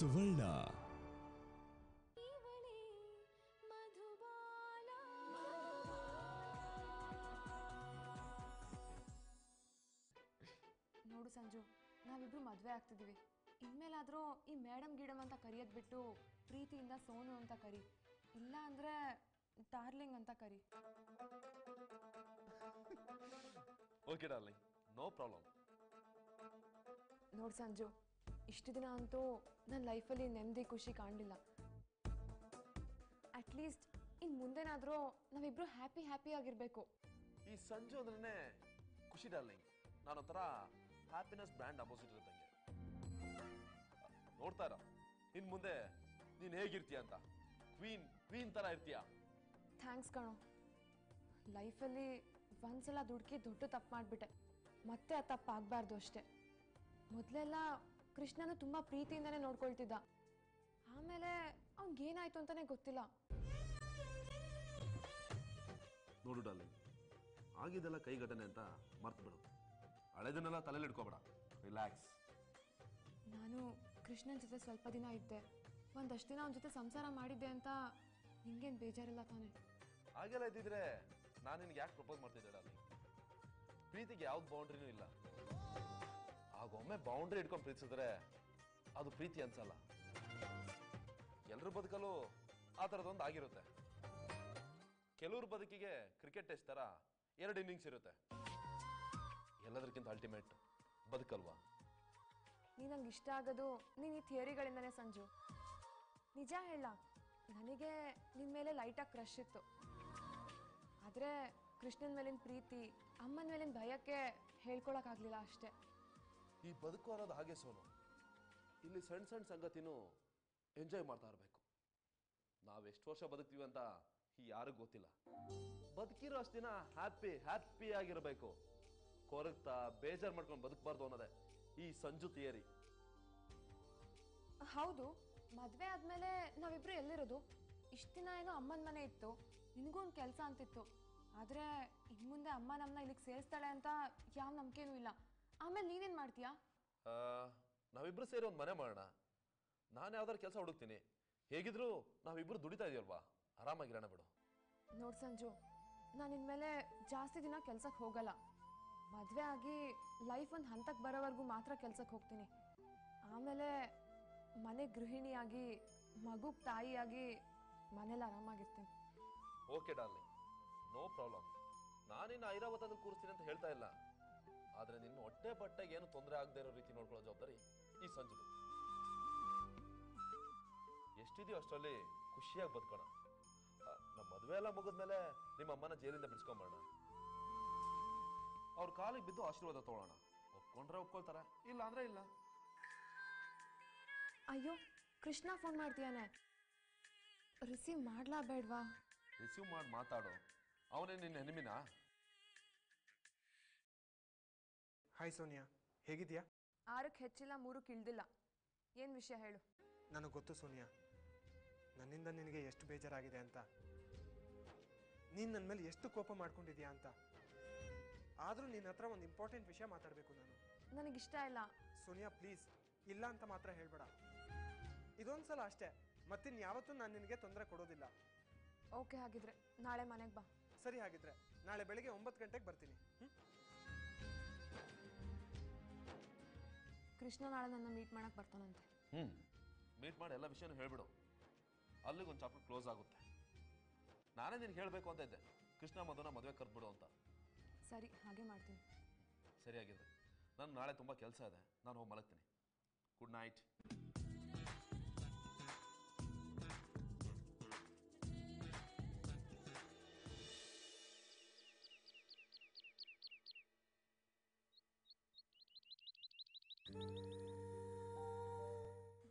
ಸುವರ್ಣ. ನೋಡು ಸಂಜು, ನಾವಿಬ್ರು ಮದುವೆ ಆಗ್ತಿದೀವಿ. ಇನ್ಮೇಲಾದ್ರೂ ಈ ಮೇಡಮ್ ಗೀಡಮ್ ಅಂತ ಕರಿಯೋದ್ ಬಿಟ್ಟು ಪ್ರೀತಿಯಿಂದ ಸೋನು ಅಂತ ಕರಿ, ಇಲ್ಲ ಅಂದ್ರೆ ಡಾರ್ಲಿಂಗ್ ಅಂತ ಕರಿ. Okay darling, no problem. ನೋಡು ಸಂಜು, ಇಷ್ಟು ದಿನ ಅಂತೂ ನನ್ನ ಲೈಫಲ್ಲಿ ನೆಮ್ಮದಿ ಖುಷಿ ಕಾಣಲಿಲ್ಲ. ಅಟ್ಲೀಸ್ಟ್ ಇನ್ನು ಮುಂದೆನಾದರೂ ನಾವಿಬ್ರು ಹ್ಯಾಪಿ ಆಗಿರಬೇಕು. ಈ ಸಂಜು ಅಂದ್ರೆ ಖುಷಿ ಡಾರ್ಲಿಂಗ್. ನಾನೊಂಥರ ಹ್ಯಾಪಿನೆಸ್ ಬ್ರ್ಯಾಂಡ್ ಅಪೋಸಿಟ್ ಇದ್ದಂಗೆ. ನೋಡ್ತಾ ಇರ, ಇನ್ ಮುಂದೆ ನೀನ್ ಹೇಗಿರ್ತೀಯ ಅಂತ. ಕ್ವೀನ್ ತರ ಇರ್ತೀಯ. ಥ್ಯಾಂಕ್ಸ್ ಕಣೋ. ಲೈಫಲ್ಲಿ ಒಂದ್ಸಲ ದುಡ್ಕಿ ದೊಡ್ಡ ತಪ್ಪು ಮಾಡಿಬಿಟ್ಟೆ, ಮತ್ತೆ ಆ ತಪ್ಪು ಆಗಬಾರ್ದು ಅಷ್ಟೆ. ಮೊದಲೆಲ್ಲ ಕೃಷ್ಣನು ತುಂಬ ಪ್ರೀತಿಯಿಂದನೇ ನೋಡ್ಕೊಳ್ತಿದ್ದ, ಆಮೇಲೆ ಅವ್ನಿಗೇನಾಯ್ತು ಅಂತಾನೆ ಗೊತ್ತಿಲ್ಲ. ನೋಡು ಡಾರ್ಲಿಂಗ್, ಆಗಿದ್ದೆಲ್ಲ ಕೈಘಟನೆ ಅಂತ ಮರ್ತು ಬಿಡು. ಹಳೆದನ್ನೆಲ್ಲ ತಲೆಯಲ್ಲಿ ಇಟ್ಕೋಬೇಡ, ರಿಲ್ಯಾಕ್ಸ್. ನಾನು ಕೃಷ್ಣನ ಜೊತೆ ಸ್ವಲ್ಪ ದಿನ ಇದ್ದೆ, ಒಂದಷ್ಟು ದಿನ ಅವನ ಜೊತೆ ಸಂಸಾರ ಮಾಡಿದ್ದೆ ಅಂತ ನಿಂಗೇನು ಬೇಜಾರಿಲ್ಲ ತಾನೆ? ಹಾಗೆಲ್ಲ ಇದ್ದಿದ್ರೆ ನಾನು ನಿನ್ಗೆ ಯಾಕೆ ಪ್ರಪೋಸ್ ಮಾಡ್ತಿದ್ದೆ ಡಾರ್ಲಿಂಗ್? ಪ್ರೀತಿಗೆ ಯಾವ್ದು ಬೌಂಡ್ರಿನೂ ಇಲ್ಲ. ಆಗೊಮ್ಮೆ ಬೌಂಡ್ರಿ ಇಟ್ಕೊಂಡು ಪ್ರೀತಿಸಿದ್ರೆ ಅದು ಪ್ರೀತಿ ಅನ್ಸಲ್ಲ. ಎಲ್ಲರ ಬದುಕಲ್ಲೂ ಆ ಥರದೊಂದು ಆಗಿರುತ್ತೆ. ಕೆಲವ್ರ ಬದುಕಿಗೆ ಕ್ರಿಕೆಟ್ ಟೆಸ್ಟ್ ತರ 2 ಇನ್ನಿಂಗ್ಸ್ ಇರುತ್ತೆ. ಎಲ್ಲದಕ್ಕಿಂತ ಅಲ್ಟಿಮೇಟ್ ಬದುಕಲ್ವಾ? ನೀ ನಂಗೆ ಇಷ್ಟ ಆಗೋದು ನೀನು ಈ ಥಿಯರಿಗಳಿಂದನೇ ಸಂಜು. ನಿಜ ಹೇಳ, ನನಗೆ ನಿನ್ನ ಮೇಲೆ ಲೈಟಾಗಿ ಕ್ರಶ್ ಇತ್ತು. ಆದರೆ ಕೃಷ್ಣನ ಮೇಲಿನ ಪ್ರೀತಿ, ಅಮ್ಮನ ಮೇಲಿನ ಭಯಕ್ಕೆ ಹೇಳ್ಕೊಳಕ್ಕಾಗಲಿಲ್ಲ ಅಷ್ಟೇ. ಈ ಬದುಕು ಅನ್ನೋದು ಹಾಗೆ ಸೋನು. ಇಲ್ಲಿ ಸಣ್ಣ ಸಣ್ಣ ಸಂಗತಿನೂ ಎಂಜಾಯ್ ಮಾಡ್ತಾ ಇರಬೇಕು. ನಾವು ಎಷ್ಟು ವರ್ಷ ಬದುಕ್ತೀವಿ ಅಂತ ಯಾರಿಗೂ ಗೊತ್ತಿಲ್ಲ. ಬದುಕಿರೋ ಅಷ್ಟು ದಿನ ಹ್ಯಾಪಿ ಆಗಿರಬೇಕು. ಕೊರಗ್ತಾ ಬೇಜಾರು ಮಾಡ್ಕೊಂಡು ಬದುಕಬಾರ್ದು ಅನ್ನೋದೇ ಈ ಸಂಜು ಥಿಯರಿ. ಹೌದು, ಮದುವೆ ಆದಮೇಲೆ ನಾವಿಬ್ರು ಎಲ್ಲಿರೋದು? ಇಷ್ಟು ದಿನ ಏನೋ ಅಮ್ಮನ ಮನೆ ಇತ್ತು, ನಿನಗೂ ಒಂದು ಕೆಲಸ ಅಂತಿತ್ತು. ಆದರೆ ಇನ್ನು ಮುಂದೆ ಅಮ್ಮ ನಮ್ಮನ್ನ ಇಲ್ಲಿಗೆ ಸೇರಿಸ್ತಾಳೆ ಅಂತ ಯಾವ ನಂಬಿಕೆನೂ ಇಲ್ಲ. ಆಮೇಲೆ ನೀನೇನು ಮಾಡ್ತೀಯಾ? ನಾವಿಬ್ರು ಸೇರಿ ಒಂದು ಮನೆ ಮಾಡೋಣ. ನಾನು ಯಾವ್ದಾದ್ರು ಕೆಲಸ ಹುಡುಕ್ತೀನಿ. ಹೇಗಿದ್ರು ನಾವಿಬ್ರು ದುಡಿತಾ ಇದೀವಲ್ವಾ, ಆರಾಮಾಗಿರೋಣ ಬಿಡು. ನೋಡು ಸಂಜು, ನಾನು ಇನ್ಮೇಲೆ ಜಾಸ್ತಿ ದಿನ ಕೆಲ್ಸಕ್ಕೆ ಹೋಗಲ್ಲ. ಮದುವೆ ಆಗಿ ಲೈಫ್ ಒಂದು ಹಂತಕ್ಕೆ ಬರೋವರೆಗೂ ಮಾತ್ರ ಕೆಲ್ಸಕ್ಕೆ ಹೋಗ್ತೀನಿ. ಆಮೇಲೆ ಮನೆ ಗೃಹಿಣಿಯಾಗಿ, ಮಗುಗೆ ತಾಯಿಯಾಗಿ ಮನೇಲಿ ಆರಾಮಾಗಿರ್ತೀನಿ. Okay darling, no problem. ನಾನಿನ್ನು ಐರಾವತದಲ್ಲಿ ಕೂರಿಸ್ತೀನಿ ಅಂತ ಹೇಳ್ತಾ ಇಲ್ಲ. ಆದರೆ ನಿನ್ನ ಹೊಟ್ಟೆ ಬಟ್ಟೆಗೆ ಏನು ತೊಂದರೆ ಆಗದೆ ಇರೋ ರೀತಿ ನೋಡ್ಕೊಳ್ಳೋ ಜವಾಬ್ದಾರಿ ಈ ಸಂಜುದು. ಎಷ್ಟಿದೆಯೋ ಅಷ್ಟರಲ್ಲಿ ಖುಷಿಯಾಗಿ ಬದುಕೋಣ. ನಮ್ಮ ಮದುವೆ ಎಲ್ಲ ಮುಗಿದ್ಮೇಲೆ ನಿಮ್ಮ ಅಮ್ಮನ ಜೈಲಿಂದ ಬಿಡಿಸ್ಕೊಂಬೋಣ. ಅವ್ರ ಕಾಲಿಗೆ ಬಿದ್ದು ಆಶೀರ್ವಾದ ತಗೊಳ್ಳೋಣ. ಒಪ್ಕೊಂಡ್ರೆ ಒಪ್ಕೊಳ್ತಾರೆ, ಇಲ್ಲ ಅಂದ್ರೆ ಇಲ್ಲ. ಅಯ್ಯೋ, ಕೃಷ್ಣ ಫೋನ್ ಮಾಡ್ತೀಯಾನೆ, ರಿಸೀವ್ ಮಾಡ್ಲಾ ಬೇಡ್ವಾ? ರಿಸೀವ್ ಮಾಡಿ ಮಾತಾಡು. ಅವನೇ ನಿನ್ನ ಹೆಣ್ಮಿನಾ? ಹಾಯ್ ಸೋನಿಯಾ, ಹೇಗಿದ್ಯಾ? 6ಕ್ಕೆ ಹೆಚ್ಚಿಲ್ಲ, 3ಕ್ಕೆ ಇಳ್ದಿಲ್ಲ. ಏನು ವಿಷಯ ಹೇಳು? ನನಗೆ ಗೊತ್ತು ಸೋನಿಯಾ, ನನ್ನಿಂದ ನಿನಗೆ ಎಷ್ಟು ಬೇಜಾರಾಗಿದೆ ಅಂತ, ನೀನು ನನ್ನ ಮೇಲೆ ಎಷ್ಟು ಕೋಪ ಮಾಡ್ಕೊಂಡಿದ್ಯಾ ಅಂತ. ಆದರೂ ನಿನ್ನ ಹತ್ರ ಒಂದು ಇಂಪಾರ್ಟೆಂಟ್ ವಿಷಯ ಮಾತಾಡಬೇಕು ನಾನು. ನನಗಿಷ್ಟ ಇಲ್ಲ. ಸೋನಿಯಾ ಪ್ಲೀಸ್, ಇಲ್ಲ ಅಂತ ಮಾತ್ರ ಹೇಳಬೇಡ. ಇದೊಂದು ಸಲ ಅಷ್ಟೇ, ಮತ್ತಿನ್ ಯಾವತ್ತೂ ನಾನು ನಿನಗೆ ತೊಂದರೆ ಕೊಡೋದಿಲ್ಲ. ಓಕೆ, ಹಾಗಿದ್ರೆ ನಾಳೆ ಮನೆಗೆ ಬಾ. ಸರಿ, ಹಾಗಿದ್ರೆ ನಾಳೆ ಬೆಳಗ್ಗೆ 9 ಗಂಟೆಗೆ ಬರ್ತೀನಿ. ಕೃಷ್ಣ ನಾಳೆ ನನ್ನ ಮೀಟ್ ಮಾಡಕ್ಕೆ ಬರ್ತಾನಂತೆ. ಮೀಟ್ ಮಾಡಿ ಎಲ್ಲ ವಿಷಯನೂ ಹೇಳ್ಬಿಡು. ಅಲ್ಲಿಗೊಂದು ಚಾಪ್ಟರ್ ಕ್ಲೋಸ್ ಆಗುತ್ತೆ. ನಾನೇ ನಿನ್ಗೆ ಹೇಳಬೇಕು ಅಂತ ಇದ್ದೆ, ಕೃಷ್ಣ ಮಧುನ ಮದುವೆ ಕರೆದ್ಬಿಡು ಅಂತ. ಸರಿ, ಹಾಗೆ ಮಾಡ್ತೀನಿ. ಸರಿಯಾಗಿದೆ. ನಾನು ನಾಳೆ ತುಂಬ ಕೆಲಸ ಇದೆ, ನಾನು ಹೋಗಿ ಮಲಗ್ತೀನಿ. Good night.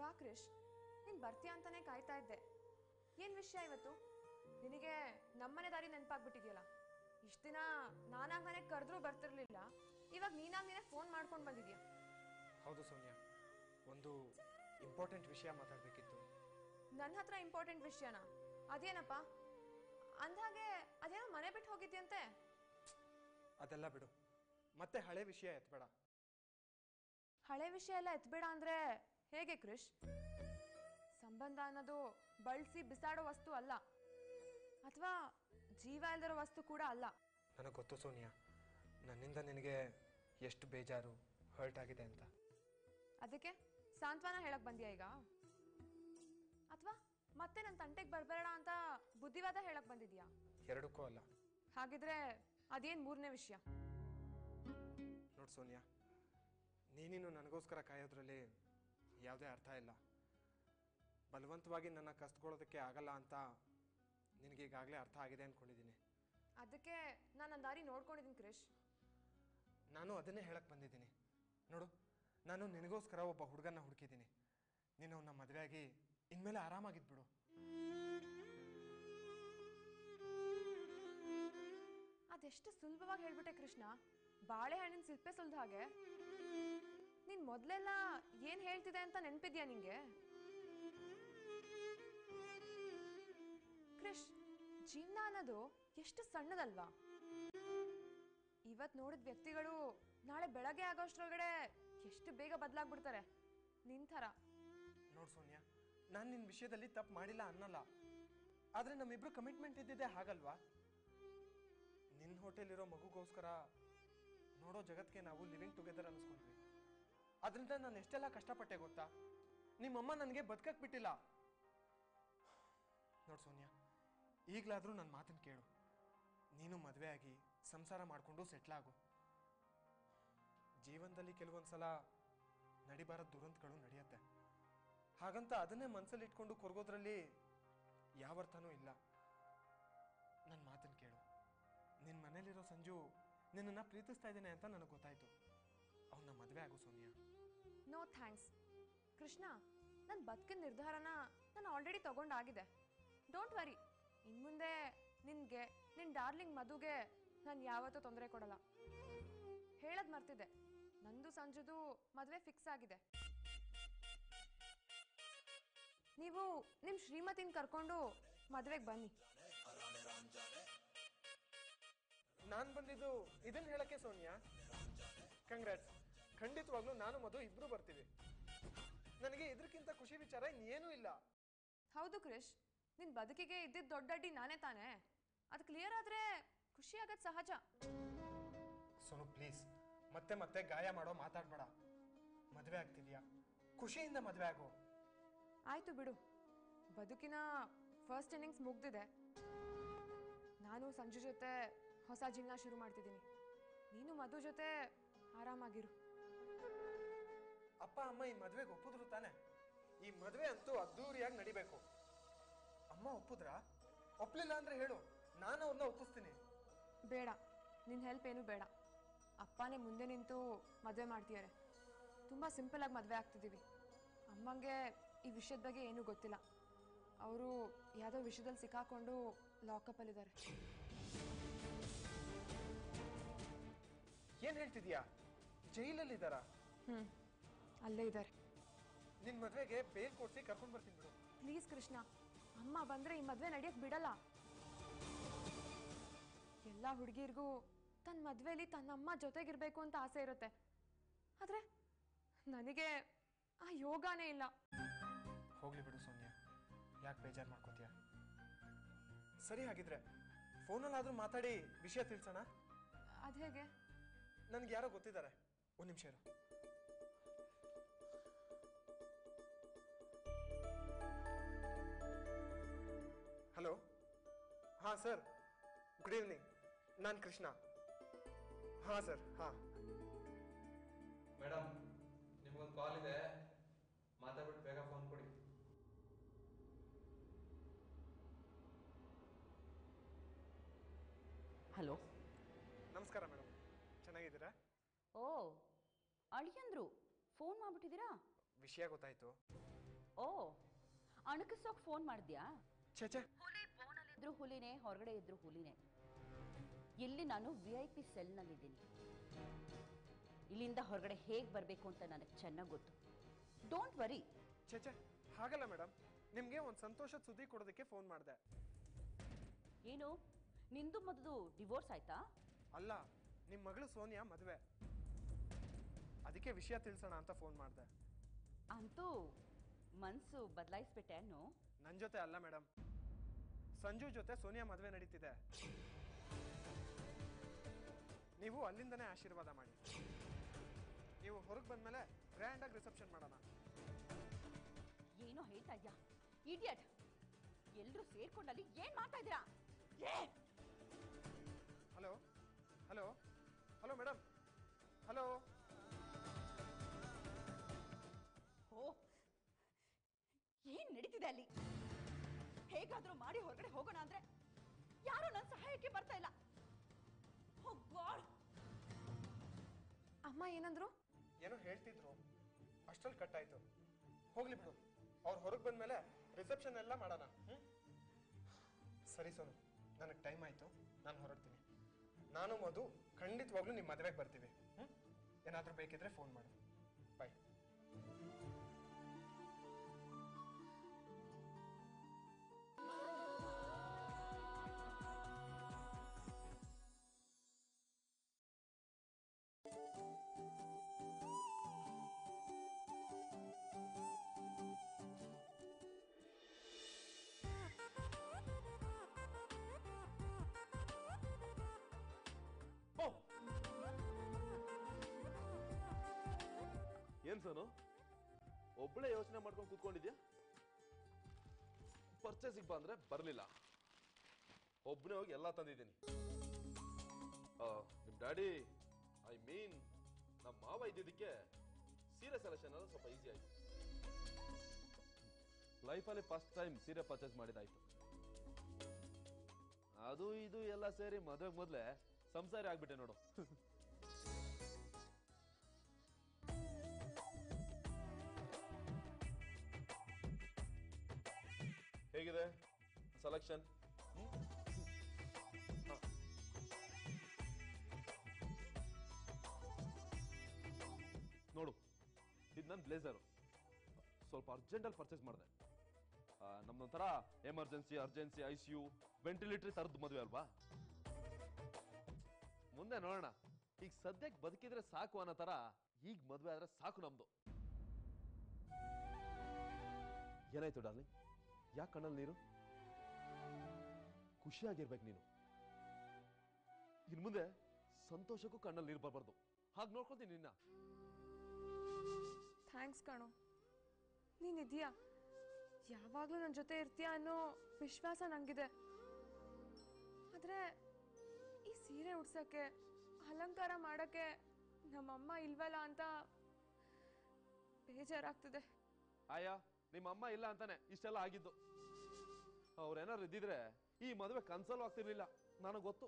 ಬಾ ಕ್ರಿಶ್, ನೀನು ಬರ್ತೀಯ ಅಂತಾನೆ ಕಾಯ್ತಾ ಇದ್ದೆ. ಏನು ವಿಷಯ ಇವತ್ತು? ನಿನಗೆ ನಮ್ಮನೆ ದಾರಿ ನೆನಪಾಗ್ಬಿಟ್ಟಿದೆಯಲ್ಲ. ಇಷ್ಟು ದಿನ ನಾನಾಗ ಮನೆಗೆ ಕರೆದ್ರೂ ಬರ್ತಿರ್ಲಿಲ್ಲ, ಇವಾಗ ನೀನಾಗ ನೀನೇ ಫೋನ್ ಮಾಡ್ಕೊಂಡು ಬಂದಿದ್ಯಾ. ಹೌದು ಸೋನಿಯಾ, ಒಂದು ಇಂಪಾರ್ಟೆಂಟ್ ವಿಷಯ ಮಾತಾಡಬೇಕಿತ್ತು. ನನ್ನ ಹತ್ರ ಇಂಪಾರ್ಟೆಂಟ್ ವಿಷಯನಾ? ಅದೇನಪ್ಪ? ಅಂದ್ಹಾಗೆ ಅದೇನೋ ಮನೆ ಬಿಟ್ಟು ಹೋಗಿದ್ಯಂತೆ. ಅದೆಲ್ಲ ಬಿಡು, ಮತ್ತೆ ಹಳೆ ವಿಷಯ ಎತ್ಬೇಡ. ಹಳೆ ವಿಷಯ ಎಲ್ಲ ಎತ್ಬೇಡ ಅಂದ್ರೆ ಹೇಗೆ ಕ್ರಿಶ್? ಸಂಬಂಧ ಅನ್ನೋದು ಬಳಸಿ ಬಿಸಾಡೋ ವಸ್ತು ಅಲ್ಲ, ಅಥವಾ ಜೀವ ಇಲ್ದಿರೋ ವಸ್ತು ಕೂಡ ಅಲ್ಲ. ನನಗೆ ಗೊತ್ತು ಸೋನಿಯಾ, ನನ್ನಿಂದ ನಿನಗೆ ಎಷ್ಟು ಬೇಜಾರು ಹರ್ಟ್ ಆಗಿದೆ ಅಂತ. ಅದಕ್ಕೆ ಸಾಂತ್ವನ ಹೇಳಕ್ ಬಂದ್ಯಾ ಈಗ? ಅಥವಾ ಮತ್ತೆ ನನ್ನ ತಂಟೆಗೆ ಬರಬೇಡ ಅಂತ ಬುದ್ಧಿವಾದ ಹೇಳಕ್ ಬಂದಿದ್ಯಾ? ಎರಡಕ್ಕೂ ಅಲ್ಲ. ಹಾಗಿದ್ರೆ ಅದೇನ್ ಮೂರನೇ ವಿಷಯ? ನೋಡು ಸೋನಿಯಾ, ನೀನಿನ್ನು ನನಗೋಸ್ಕರ ಕಾಯೋದ್ರಲ್ಲಿ ಯಾವುದೇ ಅರ್ಥ ಇಲ್ಲ. ಬಲವಂತವಾಗಿ ನನ್ನ ಕಷ್ಟಗೊಳ್ಳೋದಕ್ಕೆ ಆಗಲ್ಲ ಅಂತ ನಿನಗೆ ಈಗಾಗಲೇ ಅರ್ಥ ಆಗಿದೆ ಅಂದ್ಕೊಂಡಿದ್ದೀನಿ. ಅದಕ್ಕೆ ನಾನು ನನ್ನ ದಾರಿ ನೋಡ್ಕೊಂಡಿದ್ದೀನಿ ಕ್ರಿಶ್. ನಾನು ಅದನ್ನೇ ಹೇಳಕ್ಕೆ ಬಂದಿದ್ದೀನಿ. ನೋಡು, ನಾನು ನಿನಗೋಸ್ಕರ ಒಬ್ಬ ಹುಡುಗನ್ನ ಹುಡುಕಿದ್ದೀನಿ. ನೀನು ಅವನ್ನ ಮದುವೆಯಾಗಿ ಇನ್ಮೇಲೆ ಆರಾಮಾಗಿದ್ಬಿಡು. ಅದೆಷ್ಟು ಸುಲಭವಾಗಿ ಹೇಳ್ಬಿಟ್ಟೆ ಕೃಷ್ಣ, ಬಾಳೆಹಣ್ಣಿನ ಸಿಪ್ಪೆ ಸುಲ್ದ ಹಾಗೆ. ನೀನ್ ಮೊದ್ಲೆಲ್ಲ ಏನ್ ಹೇಳ್ತಿದೆ ಅಂತ ನೆನ್ಪಿದ್ಯಾ ನಿಂಗೆ? ಕ್ರಿಶ್, ಜೀವನ ಅನ್ನೋದು ಎಷ್ಟು ಸಣ್ಣದಲ್ವಾ? ಇವತ್ ನೋಡಿದ ವ್ಯಕ್ತಿಗಳು ನಾಳೆ ಬೆಳಗ್ಗೆ ಆಗೋಷ್ಟ್ರೊಳಗಡೆ ಎಷ್ಟು ಬೇಗ ಬದಲಾಗ್ಬಿಡ್ತಾರೆ, ನಿಂತರ. ನೋಡು ಸೋನಿಯಾ, ನಾನು ನಿನ್ನ ವಿಷಯದಲ್ಲಿ ತಪ್ಪು ಮಾಡಿಲ್ಲ ಅನ್ನಲ್ಲ. ಆದರೆ ನಮ್ಮಿಬ್ರು ಕಮಿಟ್ಮೆಂಟ್ ಇದ್ದಿದ್ದೆ ಹಾಗಲ್ವಾ? ನಿನ್ನ ಹೋಟೆಲಿರೋ ಮಗುಗೋಸ್ಕರ ನೋಡೋ ಜಗತ್ತಿಗೆ ನಾವು ಲಿವಿಂಗ್ ಟುಗೆದರ್ ಅನ್ಸ್ಕೊಂಡ್ವಿ. ಅದರಿಂದ ನಾನು ಎಷ್ಟೆಲ್ಲ ಕಷ್ಟಪಟ್ಟೆ ಗೊತ್ತಾ? ನಿಮ್ಮಮ್ಮ ನನಗೆ ಬದುಕಕ್ಕೆ ಬಿಟ್ಟಿಲ್ಲ. ನೋಡು ಸೋನಿಯಾ, ಈಗಲಾದರೂ ನನ್ನ ಮಾತನ್ನು ಕೇಳು. ನೀನು ಮದುವೆ ಆಗಿ ಸಂಸಾರ ಮಾಡಿಕೊಂಡು ಸೆಟ್ಲ್ ಆಗು. ಜೀವನದಲ್ಲಿ ಕೆಲವೊಂದ್ಸಲ ನಡಿಬಾರದ ದುರಂತಗಳು ನಡೆಯುತ್ತೆ. ಹಾಗಂತ ಅದನ್ನೇ ಮನಸ್ಸಲ್ಲಿ ಇಟ್ಕೊಂಡು ಕೊರಗೋದ್ರಲ್ಲಿ ಯಾವ ಅರ್ಥನೂ ಇಲ್ಲ. ನನ್ನ ಮಾತನ್ನು ಕೇಳು. ನಿನ್ನ ಮನೇಲಿರೋ ಸಂಜು ನಿನ್ನನ್ನು ಪ್ರೀತಿಸ್ತಾ ಇದ್ದೇನೆ ಅಂತ ನನಗೆ ಗೊತ್ತಾಯ್ತು. ಅವನ್ನ ಮದುವೆ ಆಗು ಸೋನಿಯಾ. ನೋ ಥ್ಯಾಂಕ್ಸ್ ಕೃಷ್ಣ, ನನ್ನ ಬದುಕಿನ ನಿರ್ಧಾರನ ನಾನು ಆಲ್ರೆಡಿ ತಗೊಂಡಾಗಿದೆ. ಡೋಂಟ್ ವರಿ, ಇನ್ಮುಂದೆ ನಿನ್ಗೆ, ನಿನ್ನ ಡಾರ್ಲಿಂಗ್ ಮಧುಗೆ ನಾನು ಯಾವತ್ತೂ ತೊಂದರೆ ಕೊಡಲ್ಲ. ಹೇಳೋದು ಮರ್ತಿದ್ದೆ, ನಂದು ಸಂಜುದು ಮದುವೆ ಫಿಕ್ಸ್ ಆಗಿದೆ. ನೀವು ನಿಮ್ಮ ಶ್ರೀಮತಿನ ಕರ್ಕೊಂಡು ಮದುವೆಗೆ ಬನ್ನಿ. ನಾನು ಬಂದಿದ್ದು ಇದನ್ನ ಹೇಳಕ್ಕೆ ಸೋನಿಯಾ. ಕಂಗ್ರಾಟ್ಸ್. ಖಂಡಿತವಾಗ್ಲೂ ನಾನು ಮಧು ಇಬ್ರು ಬರ್ತೀವಿ. ನನಗೆ ಇದಕ್ಕಿಂತ ಖುಷಿ ವಿಚಾರ ಇನ್ನೇನೂ ಇಲ್ಲ. ಹೌದು ಕ್ರಿಶ್, ನಿನ್ ಬದುಕಿಗೆ ಇದ್ದಿದ್ದ ದೊಡ್ಡ ಅಡ್ಡಿ ನಾನೇ ತಾನೆ. ಅದು ಕ್ಲಿಯರ್ ಆದ್ರೆ ಖುಷಿ ಆಗದ್ ಸಹಜ. ಸೋನು ಪ್ಲೀಸ್, ಮತ್ತೆ ಮತ್ತೆ ಗಾಯ ಮಾಡೋ ಮಾತಾಡ್ಬೇಡ. ಮದುವೆ ಆಗ್ತಿದ್ಯಾ, ಖುಷಿಯಿಂದ ಮದುವೆ ಆಗೋ. ಆಯ್ತು ಬಿಡು, ಬದುಕಿನ ಫಸ್ಟ್ ಇನ್ನಿಂಗ್ಸ್ ಮುಗ್ದಿದೆ. ನಾನು ಸಂಜು ಜೊತೆ ಹೊಸ ಜೀವನ ಶುರು ಮಾಡ್ತಿದ್ದೀನಿ. ನೀನು ಮಧು ಜೊತೆ ಆರಾಮಾಗಿರು. ಅಪ್ಪ ಅಮ್ಮ ಈ ಮದುವೆಗೆ ಒಪ್ಪಿದ್ರು ತಾನೆ? ಈ ಮದುವೆ ಅಂತೂ ಅದ್ದೂರಿಯಾಗಿ ನಡಿಬೇಕು. ಅಮ್ಮ ಒಪ್ಪಿದ್ರಾ? ಒಪ್ಲಿಲ್ಲ ಅಂದ್ರೆ ಹೇಳು, ನಾನು ಅವ್ರನ್ನ ಒಪ್ಪಿಸ್ತೀನಿ. ಬೇಡ, ನಿನ್ನ ಹೆಲ್ಪ್ ಏನು ಬೇಡ. ಅಪ್ಪನೇ ಮುಂದೆ ನಿಂತು ಮದುವೆ ಮಾಡ್ತಿದ್ದಾರೆ. ತುಂಬ ಸಿಂಪಲ್ ಆಗಿ ಮದುವೆ ಆಗ್ತಿದ್ದೀವಿ. ಅಮ್ಮಂಗೆ ಈ ವಿಷಯದ ಬಗ್ಗೆ ಏನೂ ಗೊತ್ತಿಲ್ಲ. ಅವರು ಯಾವುದೋ ವಿಷಯದಲ್ಲಿ ಸಿಕ್ಕಾಕೊಂಡು ಲಾಕಪ್ಪಲ್ಲಿದ್ದಾರೆ. ಏನ್ ಹೇಳ್ತಿದ್ಯಾ? ಜೈಲಲ್ಲಿದ್ದಾರಾ? ಅಲ್ಲೇ ಇದ್ದಾರೆ. ನಿನ್ ಮದ್ವೆಗೆ ಬೇಲ್ ಕೊಡ್ಸಿ ಕರ್ಕೊಂಡ್ ಬರ್ತೀನಿ ಬಿಡು. ಪ್ಲೀಸ್ ಕೃಷ್ಣ, ಅಮ್ಮ ಬಂದ್ರೆ ಈ ಮದ್ವೆ ನಡೆಯಕ್ ಬಿಡಲ್ಲ. ಎಲ್ಲ ಹುಡುಗಿರ್ಗೂ ತನ್ನ ಮದ್ವೆಲಿ ತನ್ನಮ್ಮ ಜೊತೆಗಿರ್ಬೇಕು ಅಂತ ಆಸೆ ಇರುತ್ತೆ. ಆದ್ರೆ ನನಗೆ ಆ ಯೋಗನೇ ಇಲ್ಲ. ಹೋಗ್ಲಿ ಬಿಡು ಸೋನಿಯಾ, ಯಾಕೆ ಬೇಜಾರು ಮಾಡ್ಕೋತೀಯ? ಸರಿ, ಹಾಗಿದ್ರೆ ಫೋನಲ್ಲಾದ್ರೂ ಮಾತಾಡಿ ವಿಷಯ ತಿಳಿಸೋಣ. ಅದ್ ಹೇಗೆ? ನನ್ಗೆ ಯಾರೋ ಗೊತ್ತಿದ್ದಾರೆ, ಒಂದ್ ನಿಮಿಷ ಇರು. ಹಲೋ. ಹಾಂ ಸರ್, ಗುಡ್ ಈವ್ನಿಂಗ್. ನಾನು ಕೃಷ್ಣ. ಹಾಂ ಸರ್. ಹಾಂ ಮೇಡಮ್, ನಿಮಗೊಂದು ಕಾಲ್ ಇದೆ, ಮಾತಾಡ್ಬಿಟ್ಟು ಬೇಗ ಫೋನ್ ಕೊಡಿ. ಹಲೋ, ನಮಸ್ಕಾರ ಮೇಡಮ್, ಚೆನ್ನಾಗಿದ್ದೀರಾ? ಓ ಅಳಿಯಂದ್ರು ಫೋನ್ ಮಾಡ್ಬಿಟ್ಟಿದ್ದೀರಾ? ವಿಷಯ ಗೊತ್ತಾಯ್ತು. ಓ, ಅಣಕಿಸೋಕ್ ಫೋನ್ ಮಾಡಿದ್ಯಾ? ಛೇ, ಹುಲಿ ಬೋನಲ್ಲಿದ್ರು ಹುಲಿನೇ, ಹೊರಗಡೆ ಇದ್ರು ಹುಲಿನೇ. ಇಲ್ಲಿ ನಾನು VIP ಸೆಲ್ನಲ್ಲಿದ್ದೀನಿ. ಇಲ್ಲಿಂದ ಹೊರಗಡೆ ಹೇಗೆ ಬರಬೇಕು ಅಂತ ನನಗೆ ಚೆನ್ನಾಗಿ ಗೊತ್ತು. Don't worry. ಛೇ, ಹಾಗಲ್ಲ ಮೇಡಮ್, ನಿಮಗೆ ಒಂದು ಸಂತೋಷದ ಸುದ್ದಿ ಕೊಡೋದಕ್ಕೆ ಫೋನ್ ಮಾಡಿದೆ. ಏನು, ನಿಂದು ಮದುವೆ ಡಿವೋರ್ಸ್ ಆಯ್ತಾ? ಅಲ್ಲ, ನಿಮ್ಮ ಮಗಳು ಸೋನಿಯಾ ಮದುವೆ. ಅದಕ್ಕೆ ವಿಷಯ ತಿಳಿಸೋಣ ಅಂತ ಫೋನ್ ಮಾಡಿದೆ. ಅಂತೂ ಮನಸ್ಸು ಬದಲಾಯಿಸ್ಬಿಟ್ಟೆ ಅನ್ನು? ನನ್ನ ಜೊತೆ ಅಲ್ಲ ಮೇಡಮ್, ಸಂಜು ಜೊತೆ ಸೋನಿಯಾ ಮದುವೆ ನಡೀತಿದೆ. ನೀವು ಅಲ್ಲಿಂದನೇ ಆಶೀರ್ವಾದ ಮಾಡಿ. ನೀವು ಹೊರಗೆ ಬಂದ್ಮೇಲೆ ಗ್ರ್ಯಾಂಡಾಗಿ ರಿಸೆಪ್ಷನ್ ಮಾಡೋಣ. ಏನೋ ಹೇಳ್ತಾ ಇದ್ಯಾ ಇಡಿಯಟ್? ಎಲ್ಲರೂ ಸೇರ್ಕೊಂಡಲ್ಲಿ ಏನ್ ಮಾಡ್ತಾ ಇದ್ದೀರಾ? Hello hello hello madam, hello. ಓ, ಏನ್ ನಡೀತಿದೆ ಅಲ್ಲಿ? ಹೇಗಾದ್ರೂ ಮಾಡಿ ಹೊರಗಡೆ ಹೋಗೋಣ ಅಂದ್ರೆ ಯಾರು ನನ್ನ ಸಹಾಯಕ್ಕೆ ಬರ್ತಾ ಇಲ್ಲ. ಓ ಗಾಡ್! ಅಮ್ಮ ಏನಂದ್ರು? ಏನೋ ಹೇಳ್ತಿದ್ರು, ಅಷ್ಟರಲ್ಲಿ ಕಟ್ ಆಯ್ತು. ಹೋಗ್ಲಿ ಬಿಡು, ಅವ್ರು ಹೊರಗೆ ಬಂದ್ಮೇಲೆ ರಿಸೆಪ್ಷನ್ ಎಲ್ಲ ಮಾಡೋಣ. ಸರಿ ಸೋನು, ನನಗೆ ಟೈಮ್ ಆಯ್ತು, ನಾನು ಹೊರಡ್ತೀನಿ. ನಾನು ಮಧು ಖಂಡಿತವಾಗ್ಲೂ ನಿಮ್ಮ ಮದುವೆಗೆ ಬರ್ತೀವಿ. ಏನಾದರೂ ಬೇಕಿದ್ರೆ ಫೋನ್ ಮಾಡು. ಬಾಯ್. ಏನ್ ಸೋನು, ಒಬ್ಬಳೇ ಯೋಚನೆ ಮಾಡ್ಕೊಂಡು ಕೂತ್ಕೊಂಡಿದ್ಯಾ? ಪರ್ಚೇಸಿಗೆ ಬಾ ಅಂದ್ರೆ ಬರ್ಲಿಲ್ಲ, ಒಬ್ಬನೇ ಹೋಗಿ ಎಲ್ಲ ತಂದಿದ್ದೀನಿ. ನಿಮ್ ಡ್ಯಾಡಿ, ಐ ಮೀನ್ ನಮ್ಮ ಮಾವ ಇದ್ದಿದ್ದಕ್ಕೆ ಸೀರೆ ಸೆಲೆಕ್ಷನ್ ಎಲ್ಲ ಸ್ವಲ್ಪ ಈಸಿ ಆಯ್ತು. ಲೈಫಲ್ಲಿ ಫಸ್ಟ್ ಟೈಮ್ ಸೀರೆ ಪರ್ಚೇಸ್ ಮಾಡಿದಾಯ್ತು. ಅದು ಇದು ಎಲ್ಲ ಸೇರಿ ಮದುವೆಗೆ ಮೊದಲೇ ಸಂಸಾರಿ ಆಗ್ಬಿಟ್ಟೆ ನೋಡು. ಹೇಗಿದೆ ಸೆಲೆಕ್ಷನ್? ನೋಡು, ಇದು ನನ್ನ ಬ್ಲೇಸರು. ಸ್ವಲ್ಪ ಅರ್ಜೆಂಟಲ್ಲಿ ಪರ್ಚೇಸ್ ಮಾಡಿದೆ. ನಮ್ದೊಂಥರ ಎಮರ್ಜೆನ್ಸಿ, ಅರ್ಜೆನ್ಸಿ, ICU, ವೆಂಟಿಲೇಟರ್ ತರದ್ದು ಮದುವೆ ಅಲ್ವಾ? ಮುಂದೆ ನೋಡೋಣ. ಈಗ ಸದ್ಯಕ್ಕೆ ಬದುಕಿದ್ರೆ ಸಾಕು ಅನ್ನೋ ತರ ಈಗ ಮದುವೆ ಆದ್ರೆ ಸಾಕು ನಮ್ದು. ಏನಾಯ್ತು ಡಾರ್ಲಿಂಗ್? ಯಾಕೆ ಕಣ್ಣಲ್ಲಿ ನೀರು? ಖುಷಿಯಾಗಿರ್ಬೇಕು ನೀನು. ಇನ್ ಮುಂದೆ ಸಂತೋಷಕ್ಕೂ ಕಣ್ಣಲ್ಲಿ ನೀರು ಬರಬಾರ್ದು. ಹಾಗೆ ನೋಡ್ಕೊಳ್ತೀನಿ ನಿನ್ನ. ಥ್ಯಾಂಕ್ಸ್ ಕಣೋ, ನೀನಿದೆಯಾ, ಯಾವಾಗಲೂ ನನ್ನ ಜೊತೆ ಇರ್ತೀಯ ಅನ್ನೋ ವಿಶ್ವಾಸ ನಂಗಿದೆ. ಆದರೆ ಈ ಸೀರೆ ಉಡ್ಸೋಕ್ಕೆ, ಅಲಂಕಾರ ಮಾಡೋಕ್ಕೆ ನಮ್ಮಮ್ಮ ಇಲ್ವಲ್ಲ ಅಂತ ಬೇಜಾರಾಗ್ತಿದೆ. ಆಯಾ, ನಿಮ್ಮ ಅಮ್ಮ ಇಲ್ಲ ಅಂತಾನೆ ಇಷ್ಟೆಲ್ಲ ಆಗಿದ್ದು. ಅವ್ರೇನಾರು ಇದ್ದಿದ್ರೆ ಈ ಮದುವೆ ಕನ್ಸಲ್ವ್ ಆಗ್ತಿರ್ಲಿಲ್ಲ, ನನಗೆ ಗೊತ್ತು.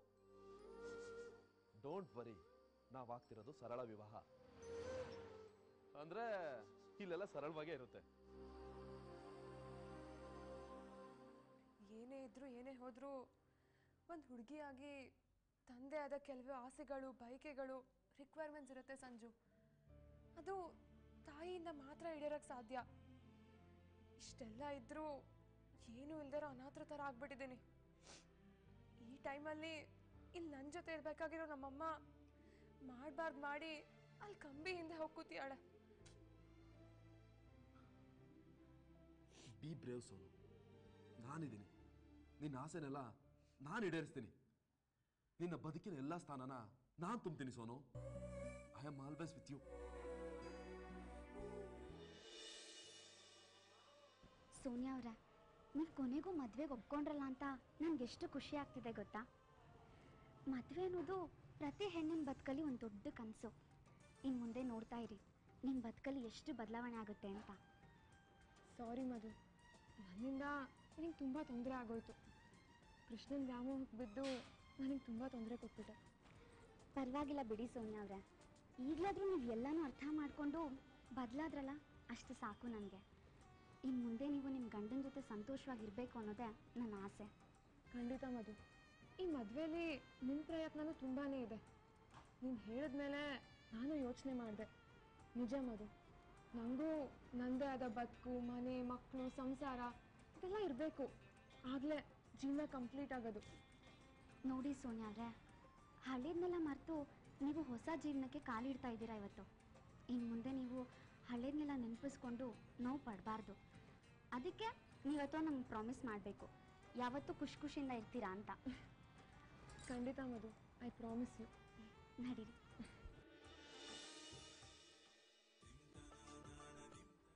ಡೋಂಟ್ ವರಿ, ನಾವ್ ಆಗ್ತಿರೋದು ಸರಳ ವಿವಾಹ. ಅಂದ್ರೆ ಇಲ್ಲೆಲ್ಲ ಸರಳವಾಗೇ ಇರುತ್ತೆ. ಏನೇ ಇದ್ರು ಏನೇ ಹೋದ್ರೂ ಒಂದು ಹುಡುಗಿಯಾಗಿ ತಂದೆ ಆದ ಕೆಲವೇ ಆಸೆಗಳು, ಬಯಕೆಗಳು, ರಿಕ್ವೈರ್ಮೆಂಟ್ಸ್ ಇರುತ್ತೆ ಸಂಜು. ಅದು ತಾಯಿಯಿಂದ ಮಾತ್ರ ಈಡೇರಕ್ಕೆ ಸಾಧ್ಯ. ಇಷ್ಟೆಲ್ಲ ಇದ್ರೂ ಏನೂ ಇಲ್ದಿರೋ ಅನಾಥರ ಥರ ಆಗ್ಬಿಟ್ಟಿದ್ದೀನಿ. ಈ ಟೈಮಲ್ಲಿ ಇಲ್ಲಿ ನನ್ನ ಜೊತೆ ಇರಬೇಕಾಗಿರೋ ನಮ್ಮಮ್ಮ ಮಾಡಬಾರ್ದು ಮಾಡಿ ಅಲ್ಲಿ ಕಂಬಿ ಹಿಂದೆ ಹೋಗಿ ಕೂತಿಯಾಳೆ. ಬಿ ಬ್ರೇವ್ ಸೋನು, ನಾನಿದ್ದೀನಿ. ನಿನ್ನ ಆಸೆನೆಲ್ಲ ನಾನು ಈಡೇರಿಸ್ತೀನಿ. ನಿನ್ನ ಬದುಕಿನ ಎಲ್ಲ ಸ್ಥಾನನ ನಾನು ತುಂಬ್ತೀನಿ Sonu. I am always with you. Sonia ಅವರೇ, ನೀವು ಕೊನೆಗೂ ಮದುವೆಗೆ ಒಪ್ಕೊಂಡ್ರಲ್ಲ ಅಂತ ನನಗೆಷ್ಟು ಖುಷಿ ಆಗ್ತಿದೆ ಗೊತ್ತಾ? ಮದುವೆ ಅನ್ನೋದು ಪ್ರತಿ ಹೆಣ್ಣಿನ ಬದುಕಲ್ಲಿ ಒಂದು ದೊಡ್ಡ ಕನಸು. ಇನ್ನು ಮುಂದೆ ನೋಡ್ತಾ ಇರಿ ನಿಮ್ಮ ಬದುಕಲ್ಲಿ ಎಷ್ಟು ಬದಲಾವಣೆ ಆಗುತ್ತೆ ಅಂತ. ಸಾರಿ ಮಧು, ನನ್ನಿಂದ ನನಗೆ ತುಂಬ ತೊಂದರೆ ಆಗೋಯ್ತು. ಕೃಷ್ಣನ ವ್ಯಾಮೋಹಕ್ಕೆ ಬಿದ್ದು ನನಗೆ ತುಂಬ ತೊಂದರೆ ಕೊಟ್ಬಿಟ್ಟೆ. ಪರವಾಗಿಲ್ಲ ಬಿಡಿ ಸೋನಿಯಾ ಅವರೇ, ಈಗಲಾದರೂ ನೀವು ಎಲ್ಲನೂ ಅರ್ಥ ಮಾಡಿಕೊಂಡು ಬದಲಾದ್ರಲ್ಲ, ಅಷ್ಟು ಸಾಕು ನನಗೆ. ಇನ್ನು ಮುಂದೆ ನೀವು ನಿಮ್ಮ ಗಂಡನ ಜೊತೆ ಸಂತೋಷವಾಗಿರಬೇಕು ಅನ್ನೋದೇ ನನ್ನ ಆಸೆ. ಖಂಡಿತ ಮಧು, ಈ ಮದುವೆಯಲ್ಲಿ ನಿಮ್ಮ ಪ್ರಯತ್ನನೂ ತುಂಬಾ ಇದೆ. ನೀನು ಹೇಳಿದ್ಮೇಲೆ ನಾನು ಯೋಚನೆ ಮಾಡಿದೆ. ನಿಜ ಮಧು, ನನಗೂ ನನ್ನದೇ ಆದ ಬದುಕು, ಮನೆ, ಮಕ್ಕಳು, ಸಂಸಾರ ಇದೆಲ್ಲ ಇರಬೇಕು. ಆಗಲೇ ಜೀವನ ಕಂಪ್ಲೀಟ್ ಆಗೋದು. ನೋಡಿ ಸೋನಿಯಾ ಅವರೇ, ಹಳೇದನ್ನೆಲ್ಲ ಮರೆತು ನೀವು ಹೊಸ ಜೀವನಕ್ಕೆ ಕಾಲಿಡ್ತಾ ಇದ್ದೀರಾ ಇವತ್ತು. ಇನ್ನು ಮುಂದೆ ನೀವು ಹಳೇದನ್ನೆಲ್ಲ ನೆನಪಿಸ್ಕೊಂಡು ನೋವು ಪಡಬಾರ್ದು. ಅದಕ್ಕೆ ನೀವತ್ತು ನಂಗೆ ಪ್ರಾಮಿಸ್ ಮಾಡಬೇಕು, ಯಾವತ್ತೂ ಖುಷಿಯಿಂದ ಇರ್ತೀರಾ ಅಂತ. ಖಂಡಿತ ಮಧು, ಐ ಪ್ರಾಮಿಸ್ ಯು. ನಡೀರಿ.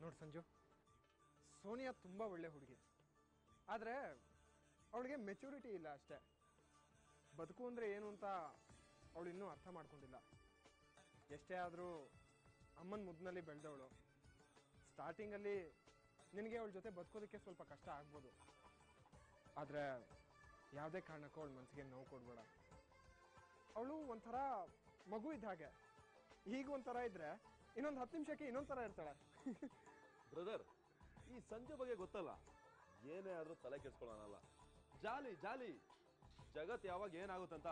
ನೋಡಿ ಸಂಜು, ಸೋನಿಯಾ ತುಂಬ ಒಳ್ಳೆ ಹುಡುಗಿ, ಆದರೆ ಅವಳಿಗೆ ಮೆಚುರಿಟಿ ಇಲ್ಲ ಅಷ್ಟೇ. ಬದುಕು ಅಂದರೆ ಏನು ಅಂತ ಅವಳು ಇನ್ನೂ ಅರ್ಥ ಮಾಡ್ಕೊಂಡಿಲ್ಲ. ಎಷ್ಟೇ ಆದರೂ ಅಮ್ಮನ ಮುದ್ದಿನಲ್ಲಿ ಬೆಳೆದವಳು. ಸ್ಟಾರ್ಟಿಂಗಲ್ಲಿ ನಿನಗೆ ಅವಳ ಜೊತೆ ಬದುಕೋದಕ್ಕೆ ಸ್ವಲ್ಪ ಕಷ್ಟ ಆಗ್ಬೋದು, ಆದರೆ ಯಾವುದೇ ಕಾರಣಕ್ಕೂ ಅವಳ ಮನಸ್ಸಿಗೆ ನೋವು ಕೊಡಬೇಡ. ಅವಳು ಒಂಥರ ಮಗು ಇದ್ದ ಹಾಗೆ. ಈಗ ಒಂಥರ ಇದ್ರೆ ಇನ್ನೊಂದು 10 ನಿಮಿಷಕ್ಕೆ ಇನ್ನೊಂದು ಥರ ಇರ್ತಾಳೆ. ಬ್ರದರ್, ಈ ಸಂಜೆ ಬಗ್ಗೆ ಗೊತ್ತಲ್ಲ, ಏನೇ ಆದ್ರೂ ತಲೆ ಕೆಡ್ಸ್ಕೊಳ್ಳೋಣಲ್ಲ. ಜಾಲಿ ಜಾಲಿ. ಜಗತ್ ಯಾವಾಗ ಏನಾಗುತ್ತಂತ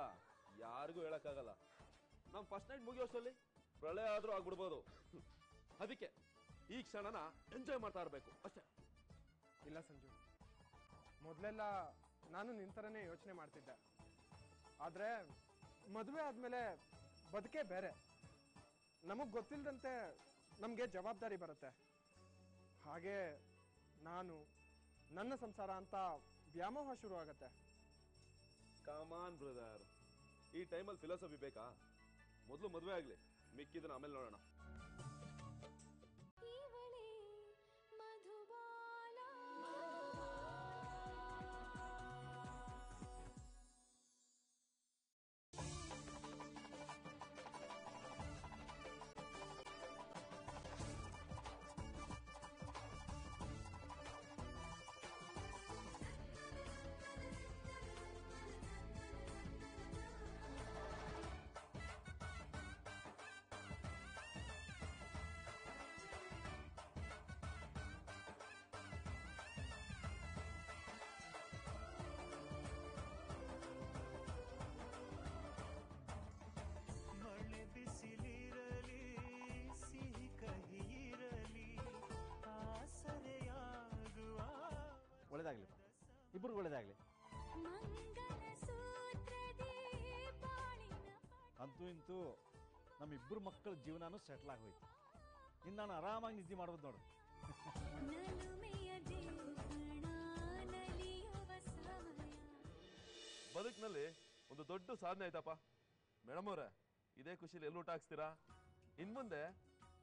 ಯಾರಿಗೂ ಹೇಳಕ್ಕಾಗಲ್ಲ. ನಮ್ ಫಸ್ಟ್ ನೈಟ್ ಮುಗಿಯೋಷ್ಟರಲ್ಲಿ ಪ್ರಳಯ ಆದ್ರೂ ಆಗ್ಬಿಡ್ಬೋದು. ಅದಕ್ಕೆ ಈ ಕ್ಷಣನ ಎಂಜಾಯ್ ಮಾಡ್ತಾ ಇರ್ಬೇಕು ಅಷ್ಟೇ. ಇಲ್ಲ ಸಂಜು, ಮೊದಲೆಲ್ಲ ನಾನು ನಿನ್ನ ಥರನೇ ಯೋಚನೆ ಮಾಡ್ತಿದ್ದೆ. ಆದರೆ ಮದುವೆ ಆದಮೇಲೆ ಬದುಕೇ ಬೇರೆ. ನಮಗೆ ಗೊತ್ತಿಲ್ಲದಂತೆ ನಮಗೆ ಜವಾಬ್ದಾರಿ ಬರುತ್ತೆ. ಹಾಗೆ ನಾನು ನನ್ನ ಸಂಸಾರ ಅಂತ ವ್ಯಾಮೋಹ ಶುರು ಆಗತ್ತೆ. ಕಮಾನ್ ಬ್ರದರ್, ಈ ಟೈಮಲ್ಲಿ ಫಿಲಾಸಫಿ ಬೇಕಾ? ಮೊದಲು ಮದುವೆ ಆಗ್ಲಿ, ಮಿಕ್ಕಿದನ್ನ ಆಮೇಲೆ ನೋಡೋಣ. ಒಳ್ಳೇದಾಗ್ಲಿ, ಇಬ್ಬರಿಗೂ ಒಳ್ಳೇದಾಗ್ಲಿ. ಅಂತೂ ಇಂತೂ ನಮ್ಮಿಬ್ಬರು ಮಕ್ಕಳ ಜೀವನನೂ ಸೆಟ್ಲ್ ಆಗೋಯ್ತು. ಇನ್ನು ನಾನು ಆರಾಮಾಗಿ ನಿದ್ದೆ ಮಾಡ್ಬೋದು ನೋಡು. ಬದುಕಿನಲ್ಲಿ ಒಂದು ದೊಡ್ಡ ಸಾಧನೆ ಆಯ್ತಪ್ಪ. ಮೇಡಮ್ ಅವ್ರೆ, ಇದೇ ಖುಷಿಲಿ ಎಲ್ಲಿ ಊಟ ಹಾಕ್ಸ್ತೀರಾ? ಇನ್ಮುಂದೆ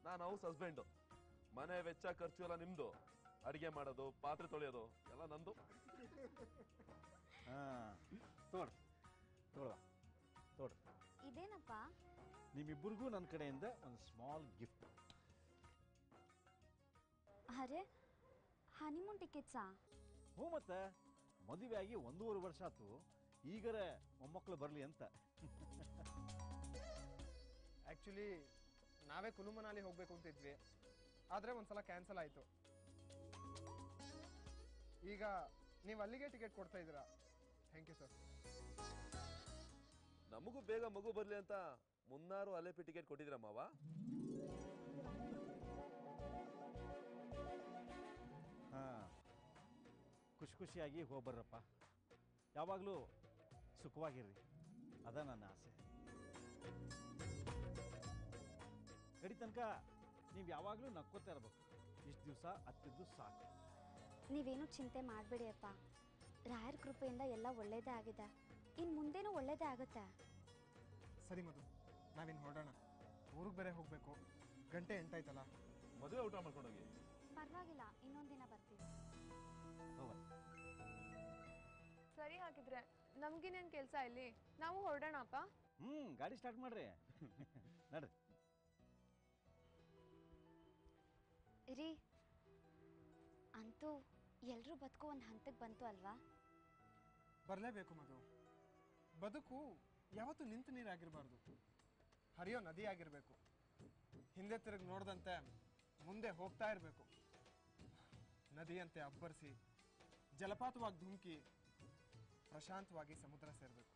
ನಾನು ಹೌಸ್ ಹಸ್ಬೆಂಡು. ಮನೆ ವೆಚ್ಚ ಖರ್ಚು ಎಲ್ಲ ನಿಮ್ದು. ಅಡಿಗೆ ಮಾಡೋದು, ಪಾತ್ರೆ ತೊಳೆಯೋದು ಎಲ್ಲ ನಂದು. ತೋಡ್ರಿ ಇದೇನಪ್ಪ? ನಿಮ್ಮಿಬ್ಬರಿಗೂ ನನ್ನ ಕಡೆಯಿಂದ ಒಂದು ಸ್ಮಾಲ್ ಗಿಫ್ಟ್. ಅರೆ, ಹನಿಮೂನ್ ಟಿಕೆಟ್ಸಾ? ಹ್ಞೂ, ಮತ್ತೆ ಮದುವೆ ಆಗಿ 1.5 ವರ್ಷ ಆಯ್ತು. ಈಗರೇ ಮೊಮ್ಮಕ್ಕಳು ಬರಲಿ ಅಂತ. ಆ್ಯಕ್ಚುಲಿ ನಾವೇ ಕುಲು ಮನಾಲಿ ಹೋಗಬೇಕು ಅಂತಿದ್ವಿ, ಆದರೆ ಒಂದ್ಸಲ ಕ್ಯಾನ್ಸಲ್ ಆಯಿತು. ಈಗ ನೀವು ಅಲ್ಲಿಗೆ ಟಿಕೆಟ್ ಕೊಡ್ತಾ ಇದ್ದೀರಾ. Thank you sir. ನಮಗೂ ಬೇಗ ಮಗು ಬರ್ಲಿ ಅಂತ ಮುನ್ನಾರು ಅಲೆಪಿ ಟಿಕೆಟ್ ಕೊಟ್ಟಿದ್ದೀರಾ ಮಾವ? ಹಾಂ, ಖುಷಿಯಾಗಿ ಹೋಗ್ಬರ್ರಪ್ಪ. ಯಾವಾಗಲೂ ಸುಖವಾಗಿರ್ರಿ, ಅದ ನನ್ನ ಆಸೆ. ಗಡಿ ತನಕ ನೀವು ಯಾವಾಗಲೂ ನಕ್ಕೋತಾ ಇರ್ಬೇಕು. ಇಷ್ಟು ದಿವಸ ಹತ್ತಿದ್ದು ಸಾಕು. ನೀವೇನು ಚಿಂತೆ ಮಾಡಬೇಡಿ ಅಪ್ಪ. ರಾಯರ ಕೃಪೆಯಿಂದ ಎಲ್ಲ ಒಳ್ಳೇದೇ ಆಗಿದೆ. ಇನ್ನು ಮುಂದೇನೂ ಒಳ್ಳೇದೇ ಆಗುತ್ತೆ. ಸರಿ ಮಧು, ನಾವಿನ್ನು ಹೊರಡೋಣ. ಊರಿಗೆ ಬೇರೆ ಹೋಗಬೇಕು. ಗಂಟೆ 8 ಆಯ್ತಲ್ಲ. ಮದುವೆ ಊಟ ಮಾಡ್ಕೊಂಡೋಗಿ. ಪರವಾಗಿಲ್ಲ, ಇನ್ನೊಂದಿನ ಬರ್ತೀವಿ. ಸರಿ, ಹಾಗಿದ್ರೆ ನಮ್ಗಿನೇನು ಕೆಲಸ ಇಲ್ಲಿ, ನಾವು ಹೊರಡೋಣಪ್ಪ. ಗಾಡಿ ಸ್ಟಾರ್ಟ್ ಮಾಡ್ರಿ. ನಡ್ರಿ. ರೀ, ಅಂತೂ ಎಲ್ಲರೂ ಬದುಕು ಒಂದು ಹಂತಕ್ಕೆ ಬಂತು ಅಲ್ವಾ? ಬರಲೇಬೇಕು ಮಧು. ಬದುಕು ಯಾವತ್ತೂ ನಿಂತು ನೀರಾಗಿರಬಾರ್ದು, ಹರಿಯೋ ನದಿ ಆಗಿರಬೇಕು. ಹಿಂದೆ ತಿರುಗಿ ನೋಡ್ದಂತೆ ಮುಂದೆ ಹೋಗ್ತಾ ಇರಬೇಕು. ನದಿಯಂತೆ ಅಬ್ಬರಿಸಿ, ಜಲಪಾತವಾಗಿ ಧುಮುಕಿ, ಪ್ರಶಾಂತವಾಗಿ ಸಮುದ್ರ ಸೇರಬೇಕು.